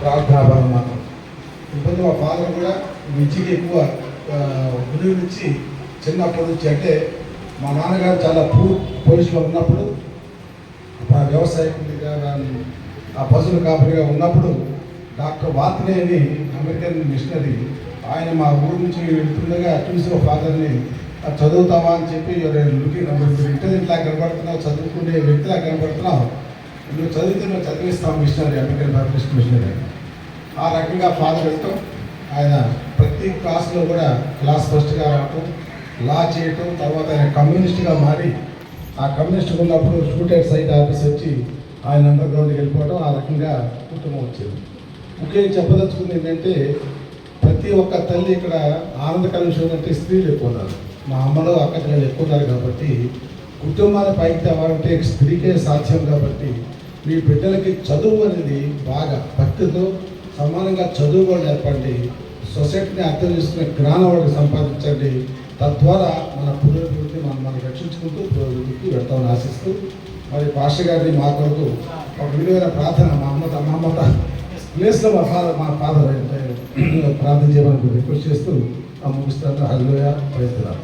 ప్రార్థనాభావం మాత్రం ఇప్పుడు మా ఫాదర్ కూడా విద్యకి ఎక్కువ విలువనిచ్చి చిన్నప్పటి నుంచి అంటే మా నాన్నగారు చాలా పోలీసులో ఉన్నప్పుడు వ్యవసాయకుడిగా ఆ పశువుల కాపరిగా ఉన్నప్పుడు డాక్టర్ వాత్నే అని అమెరికన్ మిషనరీ ఆయన మా ఊరు నుంచి వెళ్తుండగా చూసి మా ఫాదర్ని చదువుతావా అని చెప్పి లుకింగ్ ఇంటెలిజెంట్లా కనబడుతున్నావు, చదువుకునే వ్యక్తిలా కనబడుతున్నావు, నువ్వు చదివితే నువ్వు చదివిస్తావు మిషనరీ, అమెరికన్ బాప్టిస్ట్ మిషనరీ. ఆ రకంగా ఫాదర్ వెళ్తాం. ఆయన ప్రతి క్లాస్లో కూడా క్లాస్ ఫస్ట్గా రావటం, లా చేయటం, తర్వాత ఆయన కమ్యూనిస్ట్గా మారి ఆ కమ్యూనిస్ట్ ఉన్నప్పుడు షూటెడ్ సైట్ ఆఫీస్ వచ్చి ఆయన అండర్ గ్రౌండ్కి వెళ్ళిపోవడం, ఆ రకంగా కుటుంబం వచ్చేది. ముఖ్యంగా చెప్పదలుచుకుంది ఏంటంటే ప్రతి ఒక్క తల్లి ఇక్కడ ఆనందకర విషయం అంటే స్త్రీలు ఎక్కువ ఉన్నారు. మా అమ్మలో అక్కచెల్లెలు ఎక్కువ ఉన్నారు కాబట్టి కుటుంబాన్ని పైకి తేవాలంటే స్త్రీకే సాధ్యం. కాబట్టి మీ బిడ్డలకి చదువు అనేది బాగా భక్తితో సమానంగా చదువు కూడా నేర్పండి, సొసైటీని అర్థం చేసుకునే జ్ఞానం వాడికి సంపాదించండి. తద్వారా మన పురోభివృద్ధి మనం రక్షించుకుంటూ పురోభివృద్ధికి వెళ్తామని ఆశిస్తూ మరి పాస్టర్ గారిని మా కొరకు ఒక విలువైన ప్రార్థన మా అమ్మ ప్లేస్లో మా ఫాదర్ ప్రార్థన చేయమని రిక్వెస్ట్ చేస్తూ ముగిస్తాను. హల్లెలూయా, ప్రైజ్ ది లార్డ్.